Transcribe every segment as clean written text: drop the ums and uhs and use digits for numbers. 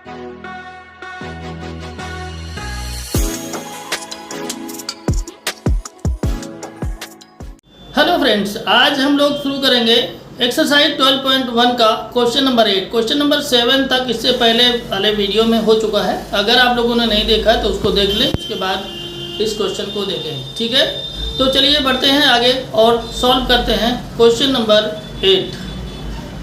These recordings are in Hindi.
हेलो फ्रेंड्स, आज हम लोग शुरू करेंगे एक्सरसाइज 12.1 का क्वेश्चन नंबर 8। क्वेश्चन नंबर 7 तक इससे पहले वाले वीडियो में हो चुका है। अगर आप लोगों ने नहीं देखा तो उसको देख लें, उसके बाद इस क्वेश्चन को देखें। ठीक है, तो चलिए बढ़ते हैं आगे और सॉल्व करते हैं question number 8।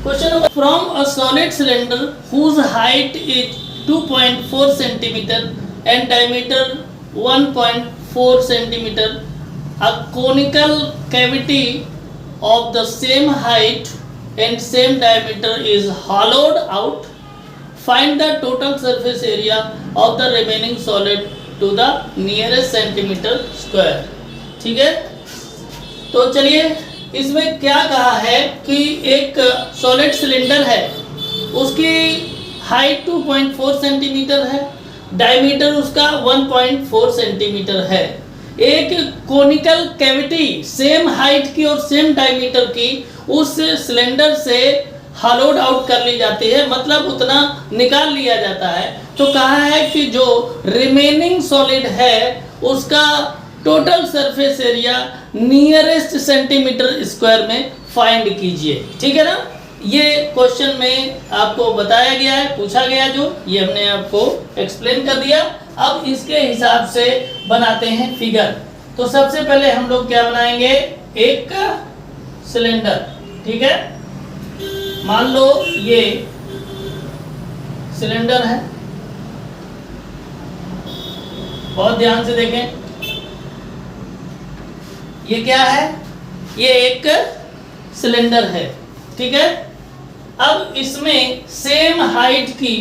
Question number, from a solid cylinder whose height is 2.4 centimetre and diameter 1.4 centimetre, a conical cavity of the same height and same diameter is hollowed out. Find the total surface area of the remaining solid to the nearest centimeter square. ठीक है, तो चलिए इसमें क्या कहा है कि एक सॉलिड सिलेंडर है, उसकी हाइट 2.4 सेंटीमीटर है, डायमीटर उसका 1.4 सेंटीमीटर है। एक कोनिकल कैविटी सेम हाइट की और सेम डायमीटर की उस सिलेंडर से हॉलोड आउट कर ली जाती है, मतलब उतना निकाल लिया जाता है। तो कहा है कि जो रिमेनिंग सॉलिड है उसका total surface area nearest centimetre square में फाइंड कीजिए। ठीक है ना, ये क्वेश्चन में आपको बताया गया है, पूछा गया, जो ये हमने आपको एक्सप्लेन कर दिया। अब इसके हिसाब से बनाते हैं फिगर। तो सबसे पहले हम लोग क्या बनाएंगे, एक सिलेंडर। ठीक है, मान लो ये सिलेंडर है, बहुत ध्यान से देखें। ये क्या है, ये एक सिलेंडर है। ठीक है, अब इसमें सेम हाइट की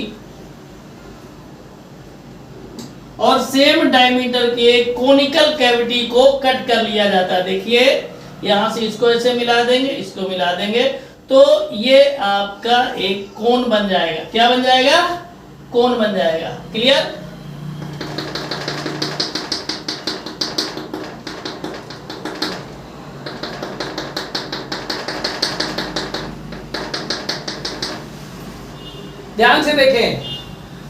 और सेम डायमीटर के कोनिकल कैविटी को कट कर लिया जाता है। देखिए यहां से इसको ऐसे मिला देंगे, इसको मिला देंगे, तो ये आपका एक कोन बन जाएगा। क्या बन जाएगा, कोन बन जाएगा। क्लियर। ध्यान से देखें,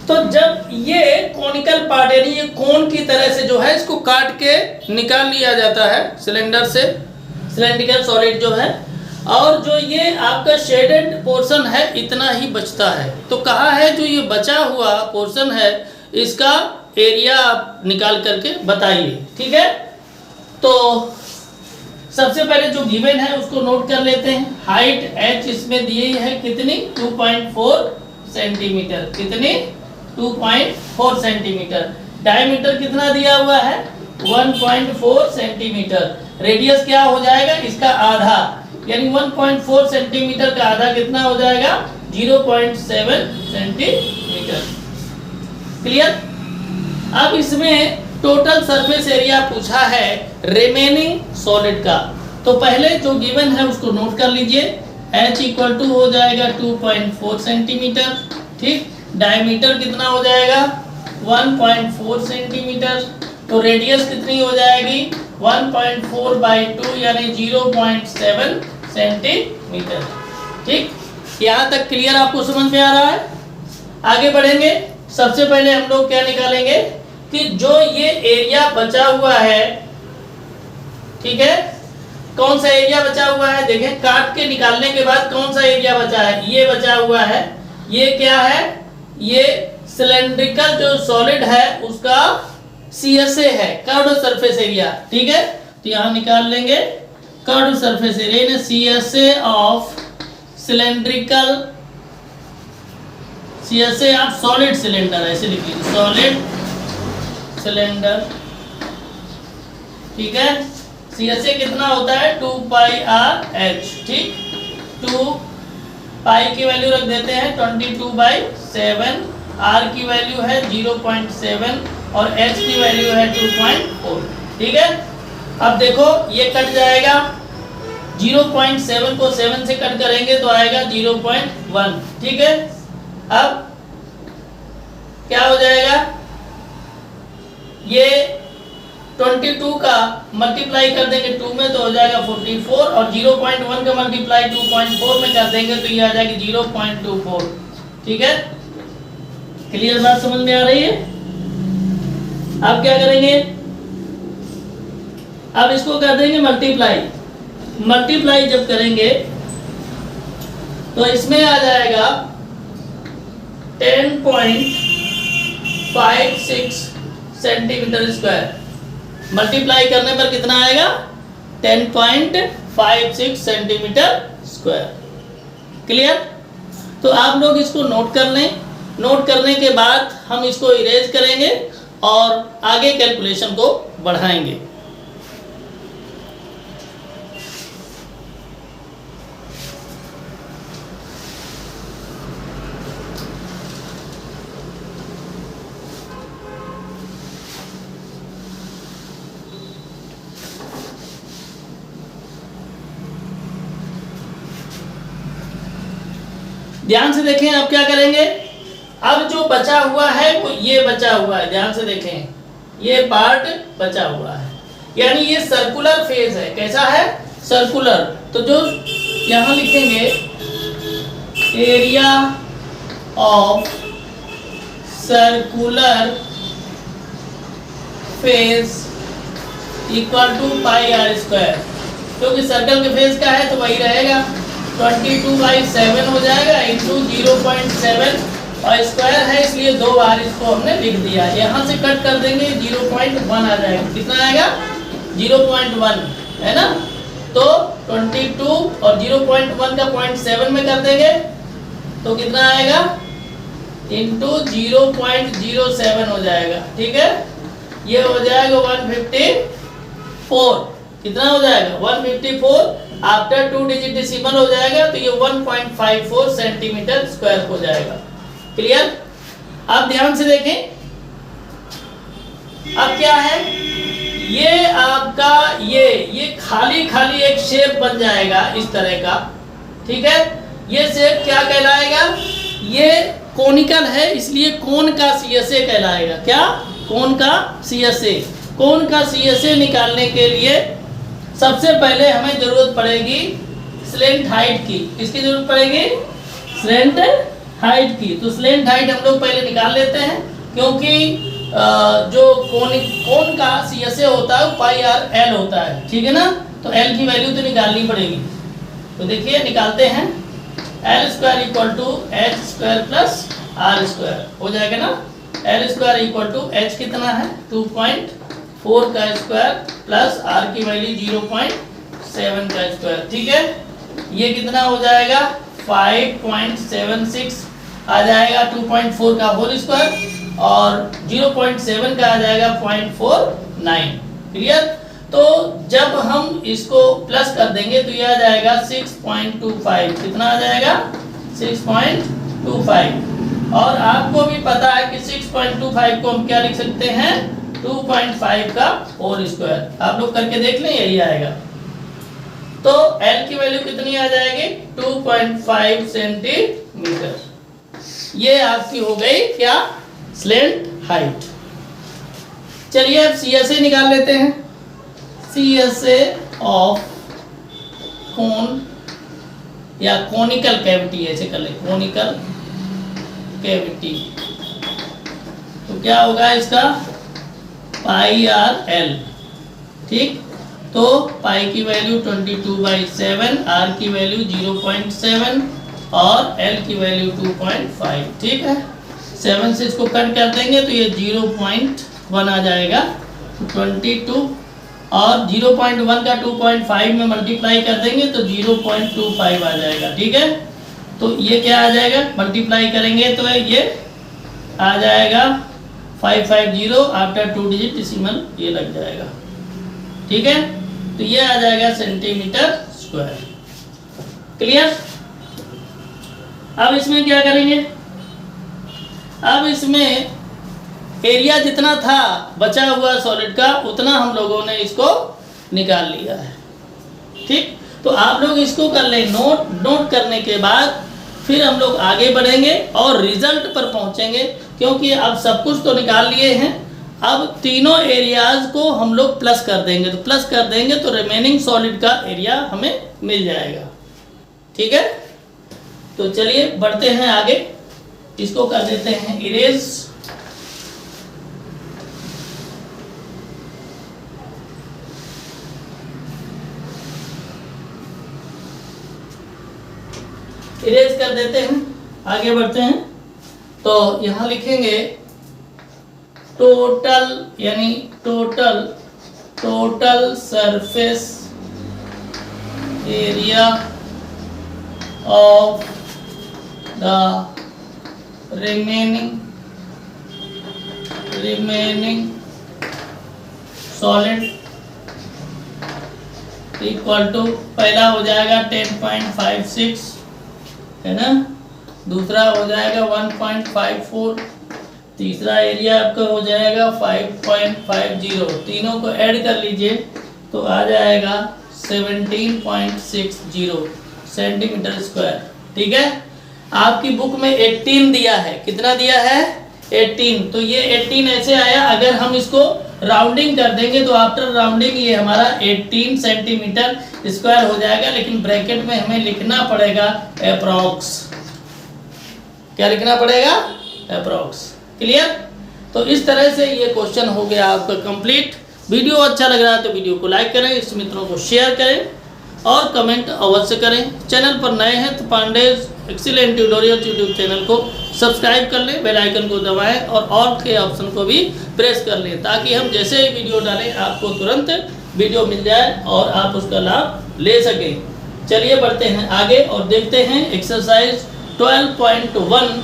तो जब ये कोनिकल पार्ट यानी ये कोन की तरह से जो है इसको काट के निकाल लिया जाता है सिलेंडर से, सिलेंड्रिकल सॉलिड जो है, और जो ये आपका शेडेड पोर्शन है इतना ही बचता है। तो कहा है जो ये बचा हुआ पोर्शन है इसका एरिया आप निकाल करके बताइए। ठीक है, तो सबसे पहले जो गिवन है उसको नोट कर लेते हैं। हाइट h इसमें दी है कितनी, 2.4 सेंटीमीटर। कितनी, 2.4 सेंटीमीटर। डायमीटर कितना दिया हुआ है, 1.4 सेंटीमीटर। रेडियस क्या हो जाएगा, इसका आधा, यानी 1.4 सेंटीमीटर का आधा कितना हो जाएगा, 0.7 सेंटीमीटर। क्लियर। अब इसमें टोटल सरफेस एरिया पूछा है रिमेनिंग सॉलिड का। तो पहले जो गिवन है उसको नोट कर लीजिए। h इक्वल टू हो जाएगा 2.4 सेंटीमीटर। ठीक, डायमीटर कितना हो जाएगा, 1.4 सेंटीमीटर। तो रेडियस कितनी हो जाएगी, 1.4 बाई 2 यानी 0.7 सेंटीमीटर। ठीक, यहाँ तक क्लियर आपको समझ में आ रहा है। आगे बढ़ेंगे। सबसे पहले हम लोग क्या निकालेंगे कि जो ये एरिया बचा हुआ है, ठीक है, कौन सा एरिया बचा हुआ है, देखें काट के निकालने के बाद कौन सा एरिया बचा है, ये बचा हुआ है। ये क्या है, ये सिलेंड्रिकल जो सॉलिड है उसका CSA है, कर्व्ड सरफेस एरिया। ठीक है, तो यहां निकाल लेंगे curved surface area, CSA of cylindrical, CSA of solid cylinder, ऐसे लिख लीजिए, सॉलिड सिलेंडर। ठीक है, CSA कितना होता है, 2 पाई RH। ठीक, 2 पाई की वैल्यू रख देते हैं 22/7, R की वैल्यू है 0.7 और H की वैल्यू है 2.4। ठीक है, अब देखो ये कट जाएगा, 0.7 को 7 से कट करेंगे तो आएगा 0.1। ठीक है, अब क्या हो जाएगा, ये 22 का मल्टीप्लाई कर देंगे 2 में तो हो जाएगा 44, और 0.1 का मल्टीप्लाई 2.4 में कर देंगे तो ये आ जाएगी 0.24। ठीक है, क्लियर बात समझ में आ रही है? अब क्या करेंगे, अब इसको कर देंगे मल्टीप्लाई। मल्टीप्लाई जब करेंगे तो इसमें आ जाएगा 10.56 सेंटीमीटर स्क्वायर। मल्टीप्लाई करने पर कितना आएगा? 10.56 सेंटीमीटर स्क्वायर। क्लियर? तो आप लोग इसको नोट कर लें। नोट करने के बाद हम इसको इरेज करेंगे और आगे कैलकुलेशन को बढ़ाएंगे। ध्यान से देखें, अब क्या करेंगे, अब जो बचा हुआ है वो ये बचा हुआ है। ध्यान से देखें, ये पार्ट बचा हुआ है, यानी ये सर्कुलर फेज है। कैसा है? सर्कुलर। तो जो यहां लिखेंगे area of circular face equal to pi r square, क्योंकि सर्कल के फेज का है तो वही रहेगा। 22/7 हो जाएगा इंटू 0.7 और स्क्वायर है इसलिए 2 बार इसको हमने लिख दिया। यहाँ से कट कर देंगे 0.1 आ जाएगा। कितना आएगा? 0.1 है ना। तो 22 और 0.1 का 0.7 में कर देंगे तो कितना आएगा? इंटू 0.07 हो जाएगा। ठीक है, ये हो जाएगा 154। कितना हो जाएगा? 154 आफ्टर 2 डिजिट डेसिमल हो जाएगा तो ये 1.54 सेंटीमीटर स्क्वायर हो जाएगा। क्लियर? आप ध्यान से देखें, अब क्या है, ये आपका ये खाली खाली एक शेप बन जाएगा इस तरह का। ठीक है, ये शेप क्या कहलाएगा? ये कोनिकल है इसलिए कोन का सीएसए कहलाएगा। क्या? कोन का सीएसए। कोन का सीएसए निकालने के लिए सबसे पहले हमें जरूरत पड़ेगी स्लेंट हाइट की। किसकी जरूरत पड़ेगी? स्लेंट हाइट की। तो स्लेंट हाइट हम लोग पहले निकाल लेते हैं, क्योंकि जो कोन का सीएसए होता है वो पाई आर एल होता है। ठीक है ना, तो एल की वैल्यू तो निकालनी पड़ेगी। तो देखिए निकालते हैं, l square equal to h square plus r square हो जाएगा ना। L square equal to h कितना है? 2.4 का स्क्वायर प्लस आर की वैल्यू 0.7 का स्क्वायर। ठीक है, ये कितना हो जाएगा? 5.76 आ जाएगा 2.4 का होल स्क्वायर और 0.7 का आ जाएगा 0.49। क्लियर? तो जब हम इसको प्लस कर देंगे तो ये आ जाएगा 6.25। कितना आ जाएगा? 6.25। और आपको भी पता है कि 6.25 को हम क्या लिख सकते हैं? 2.5 का होल स्क्वायर। आप लोग करके देख लें, यही आएगा। तो L की वैल्यू कितनी आ जाएगी? 2.5 सेंटीमीटर। ये आपकी हो गई क्या? Slant height. चलिए अब सीएसए निकाल लेते हैं। सीएसए ऑफ कोन या कोनिकल कैविटी, ऐसे कर ले, कोनिकल कैविटी। तो क्या होगा इसका? पाई आर एल। ठीक, तो पाई की वैल्यू 22/7, आर की वैल्यू 0.7 और एल की वैल्यू 2.5। ठीक है, 7 से इसको कट कर देंगे तो ये 0.1 आ जाएगा। 22 और 0.1 का 2.5 में मल्टीप्लाई कर देंगे तो 0.25 आ जाएगा। ठीक है, तो ये क्या आ जाएगा? मल्टीप्लाई करेंगे तो ये आ जाएगा 550 आफ्टर 2 डिजिट डेसिमल, ये लग जाएगा। ठीक है, तो ये आ जाएगा सेंटीमीटर स्क्वायर। क्लियर? अब इसमें क्या करेंगे? अब इसमें एरिया जितना था बचा हुआ सॉलिड का उतना हम लोगों ने इसको निकाल लिया है। ठीक, तो आप लोग इसको कर लें नोट। नोट करने के बाद फिर हम लोग आगे बढ़ेंगे और रिजल्ट पर पहुंचेंगे, क्योंकि अब सब कुछ तो निकाल लिए हैं। अब तीनों एरियाज को हम लोग प्लस कर देंगे, तो प्लस कर देंगे तो रिमेनिंग सॉलिड का एरिया हमें मिल जाएगा। ठीक है, तो चलिए बढ़ते हैं आगे। इसको कर देते हैं इरेज। इरेज कर देते हैं, आगे बढ़ते हैं। तो यहां लिखेंगे टोटल, यानी total surface area of the remaining solid equal to, पहला हो जाएगा 10.56 है ना, दूसरा हो जाएगा 1.54, तीसरा एरिया आपका हो जाएगा 5.50। तीनों को ऐड कर लीजिए तो आ जाएगा 17.60 सेंटीमीटर स्क्वायर। ठीक है, आपकी बुक में 18 दिया है, कितना दिया है 18, तो ये 18 ऐसे आया। अगर हम इसको राउंडिंग कर देंगे तो आफ्टर राउंडिंग ये हमारा 18 सेंटीमीटर स्क्वायर हो जाएगा, लेकिन ब्रैकेट में हमें लिखना पड़ेगा अप्रॉक्स। क्या लिखना पड़ेगा? अप्रॉक्स। क्लियर? तो इस तरह से ये क्वेश्चन हो गया आपका कंप्लीट। वीडियो अच्छा लग रहा है तो वीडियो को लाइक करें, इस मित्रों को शेयर करें और कमेंट अवश्य करें। चैनल पर नए हैं तो Pandey's excellent tutorial YouTube channel को सब्सक्राइब कर लें, बेल आइकन को दबाएं और ऑल के ऑप्शन को भी प्रेस कर लें, ताकि हम जैसे ही वीडियो डालें आपको तुरंत वीडियो मिल जाए और आप उसका लाभ ले सकें। चलिए बढ़ते हैं आगे और देखते हैं एक्सरसाइज 12.1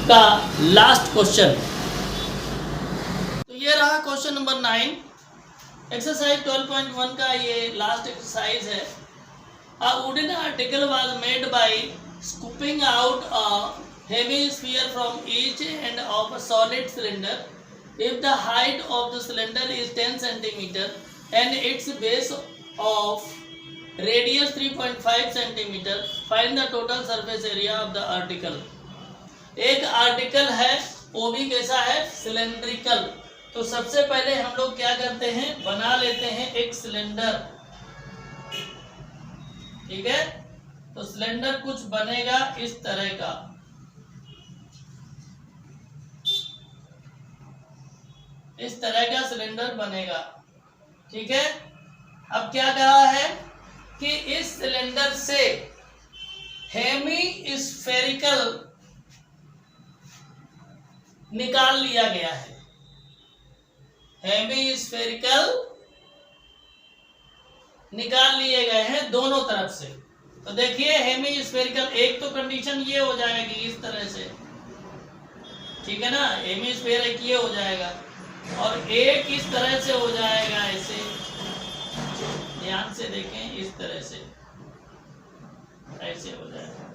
का लास्ट क्वेश्चन। तो ये रहा क्वेश्चन नंबर 9। एक्सरसाइज 12.1 का ये लास्ट एक्सरसाइज है। A wooden article was made by scooping out a hemisphere from each end of a solid cylinder. If the height of the cylinder is 10 cm and its base of radius 3.5 cm, find the total surface area of the article. एक आर्टिकल है, वो भी कैसा है? सिलेंड्रिकल। तो सबसे पहले हम लोग क्या करते हैं, बना लेते हैं एक सिलेंडर। ठीक है, तो सिलेंडर कुछ बनेगा इस तरह का। इस तरह का सिलेंडर बनेगा। ठीक है, अब क्या कहा है कि इस सिलेंडर से हेमी स्फेरिकल निकाल लिया गया है। हेमी स्फेरिकल निकाल लिए गए हैं दोनों तरफ से। तो देखिए हेमी स्फेरिकल, एक तो कंडीशन ये हो जाएगी इस तरह से, ठीक है ना, हेमी स्फेयर एक ये हो जाएगा और एक इस तरह से हो जाएगा, ऐसे ध्यान से देखें, इस तरह से ऐसे हो जाएगा,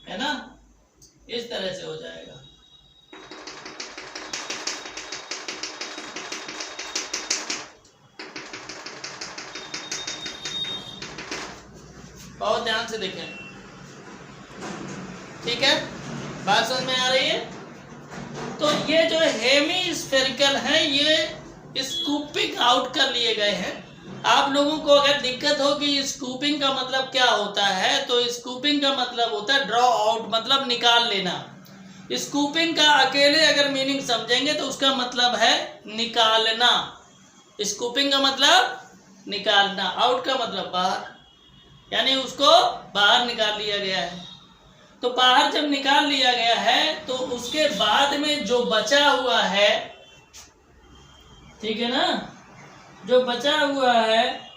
है ना, इस तरह से हो जाएगा। बहुत ध्यान से देखें। ठीक है, बात समझ में आ रही है? तो ये जो हेमी स्फेरिकल है ये स्कूपिंग आउट कर लिए गए हैं। आप लोगों को अगर दिक्कत हो कि स्कूपिंग का मतलब क्या होता है, तो स्कूपिंग का मतलब होता है ड्रॉ आउट, मतलब निकाल लेना। स्कूपिंग का अकेले अगर मीनिंग समझेंगे तो उसका मतलब है निकालना। स्कूपिंग का मतलब निकालना, आउट का मतलब बाहर, यानी उसको बाहर निकाल लिया गया है। तो बाहर जब निकाल लिया गया है तो उसके बाद में जो बचा हुआ है, ठीक है ना, जो बचा हुआ है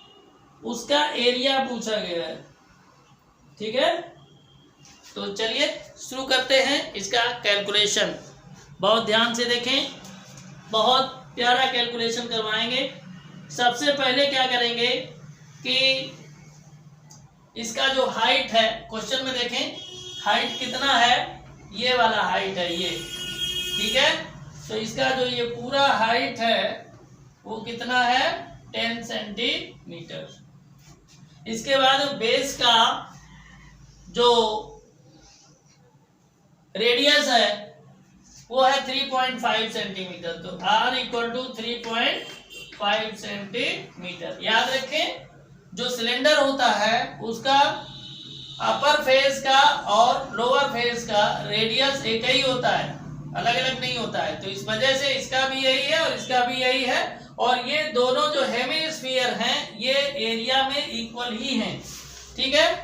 उसका एरिया पूछा गया है। ठीक है, तो चलिए शुरू करते हैं इसका कैलकुलेशन। बहुत ध्यान से देखें, बहुत प्यारा कैलकुलेशन करवाएंगे। सबसे पहले क्या करेंगे कि इसका जो हाइट है, क्वेश्चन में देखें हाइट कितना है, ये वाला हाइट है ये, ठीक है। तो इसका जो ये पूरा हाइट है वो कितना है, 10 सेंटीमीटर। इसके बाद बेस का जो रेडियस है वो है 3.5 सेंटीमीटर। तो R इक्वल टू 3.5 सेंटीमीटर। याद रखें जो सिलेंडर होता है उसका अपर फेस का और लोअर फेस का रेडियस एक ही होता है, अलग अलग नहीं होता है। तो इस वजह से इसका भी यही है और इसका भी यही है, और ये दोनों जो हेमिस्फीयर हैं ये एरिया में इक्वल ही हैं। ठीक है,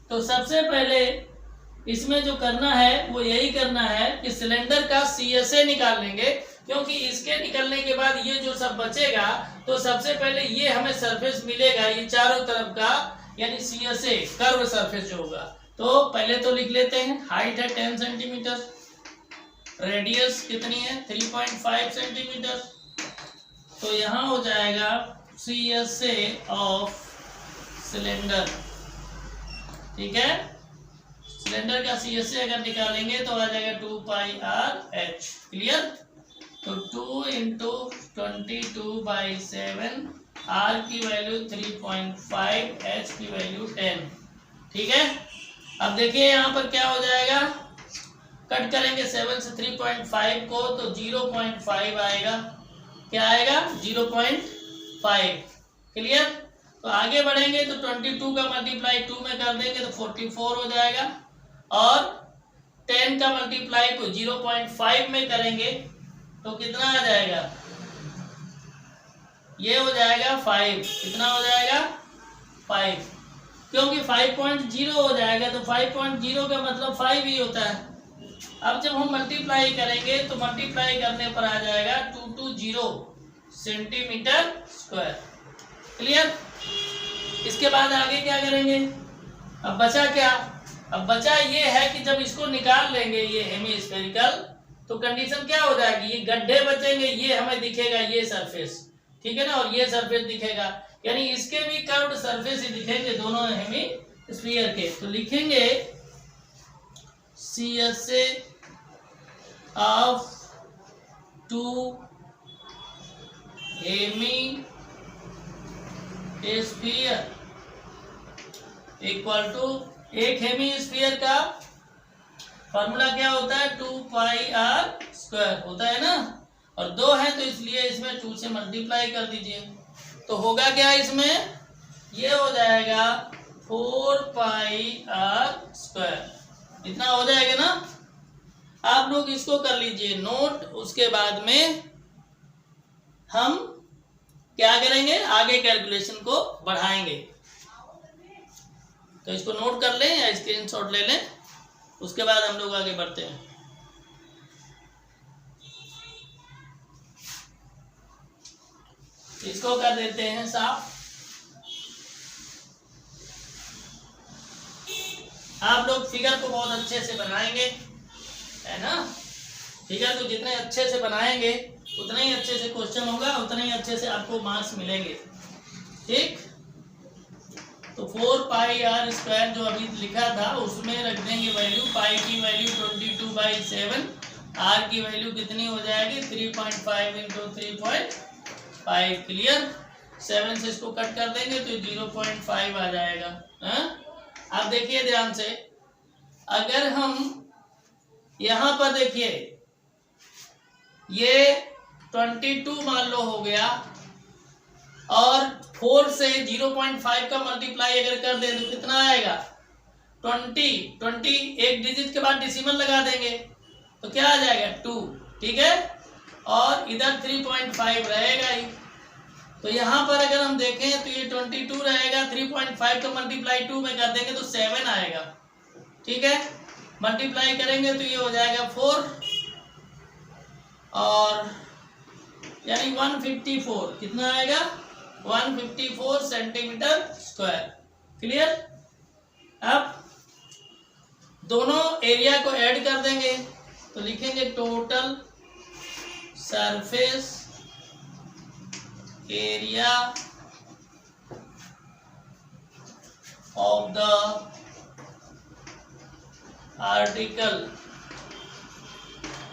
तो सबसे पहले इसमें जो करना है वो यही करना है कि सिलेंडर का CSA निकाल लेंगे, क्योंकि इसके निकलने के बाद ये जो सब बचेगा तो सबसे पहले ये हमें सरफेस मिलेगा ये चारों तरफ का, यानी CSA कर्व सरफेस जो होगा। तो पहले तो लिख लेते हैं, हाइट है 10 सेंटीमीटर, रेडियस कितनी है 3.5 सेंटीमीटर, तो यहाँ हो जाएगा CSA ऑफ सिलेंडर। ठीक है, सिलेंडर का CSA अगर निकालेंगे तो आ जाएगा 2πr/h। क्लियर, तो 2 × 22/7, r की वैल्यू 3.5, h की वैल्यू 10। ठीक है, अब देखिए यहाँ पर क्या हो जाएगा, कट करेंगे 7 से 3.5 को तो 0.5 आएगा। क्या आएगा 0.5। क्लियर, तो आगे बढ़ेंगे तो 22 का मल्टीप्लाई 2 में कर देंगे तो 44 हो जाएगा, और 10 का मल्टीप्लाई को 0.5 में करेंगे तो कितना आ जाएगा, ये हो जाएगा 5। कितना हो जाएगा 5, क्योंकि 5.0 हो जाएगा तो 5.0 का मतलब 5 ही होता है। अब जब हम मल्टीप्लाई करेंगे तो मल्टीप्लाई करने पर आ जाएगा 220 सेंटीमीटर स्क्वायर। क्लियर, इसके बाद आगे क्या करेंगे, अब बचा क्या, अब बचा ये है कि जब इसको निकाल लेंगे ये हेमिस्फेरिकल तो कंडीशन क्या हो जाएगी, ये गड्ढे बचेंगे, ये हमें दिखेगा ये सरफेस, ठीक है ना, और ये सरफेस दिखेगा, यानी इसके भी कर्व्ड सरफेस ही दिखेंगे दोनों हेमिस्फीयर के। तो लिखेंगे CSA of 2 hemisphere equal to, एक हेमिस्फीयर का फॉर्मूला क्या होता है 2πr² होता है ना, और 2 है तो इसलिए इसमें 2 से मल्टीप्लाई कर दीजिए, तो होगा क्या इसमें, ये हो जाएगा 4πr²। इतना हो जाएगा ना। आप लोग इसको कर लीजिए नोट, उसके बाद में हम क्या करेंगे, आगे कैलकुलेशन को बढ़ाएंगे। तो इसको नोट कर लें या स्क्रीनशॉट ले लें, उसके बाद हम लोग आगे बढ़ते हैं। इसको कर देते हैं साफ। आप लोग फिगर को बहुत अच्छे से बनाएंगे, है ना, फिगर को जितने अच्छे से बनाएंगे उतना ही अच्छे से क्वेश्चन होगा, उतना ही अच्छे से आपको मार्क्स मिलेंगे। ठीक, तो 4πr² जो अभी लिखा था उसमें रख देंगे वैल्यू, पाई की वैल्यू 22/7, r की वैल्यू कितनी हो जाएगी 3.5 × 3.5। क्लियर, 7 से इसको कट कर देंगे तो 0.5 आ जाएगा। अब देखिए ध्यान से, अगर हम यहाँ पर देखिए ये 22 मान लो हो गया, और 4 से 0.5 का मल्टीप्लाई अगर कर दें तो कितना आएगा 20 एक डिजिट के बाद डेसिमल लगा देंगे तो क्या आ जाएगा 2। ठीक है, और इधर 3.5 रहेगा ही, तो यहाँ पर अगर हम देखें तो ये 22 रहेगा, 3.5 का मल्टीप्लाई 2 में कर देंगे तो 7 आएगा। ठीक है, मल्टीप्लाई करेंगे तो ये हो जाएगा 4, और यानी 154, कितना आएगा 154 सेंटीमीटर स्क्वायर। क्लियर, अब दोनों एरिया को ऐड कर देंगे तो लिखेंगे total surface area of the article,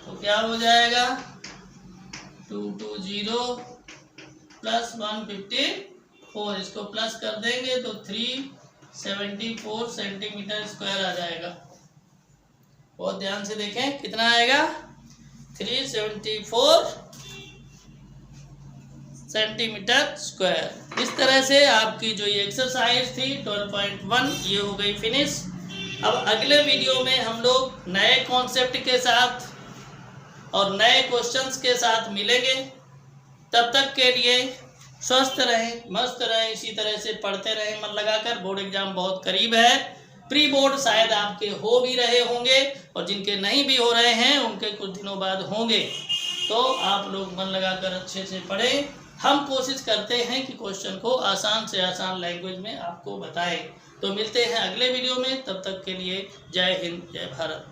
तो क्या हो जाएगा 220 प्लस 154, इसको प्लस कर देंगे तो 374 सेंटीमीटर स्क्वायर आ जाएगा। बहुत ध्यान से देखें कितना आएगा 374 सेंटीमीटर स्क्वायर। इस तरह से आपकी जो ये एक्सरसाइज थी 12.1 ये हो गई फिनिश। अब अगले वीडियो में हम लोग नए कॉन्सेप्ट के साथ और नए क्वेश्चंस के साथ मिलेंगे। तब तक के लिए स्वस्थ रहें, मस्त रहें, इसी तरह से पढ़ते रहें मन लगाकर। बोर्ड एग्जाम बहुत करीब है, प्री बोर्ड शायद आपके हो भी रहे होंगे और जिनके नहीं भी हो रहे हैं उनके कुछ दिनों बाद होंगे। तो आप लोग मन लगाकर अच्छे से पढ़ें। हम कोशिश करते हैं कि क्वेश्चन को आसान से आसान लैंग्वेज में आपको बताएं। तो मिलते हैं अगले वीडियो में, तब तक के लिए जय हिंद, जय भारत।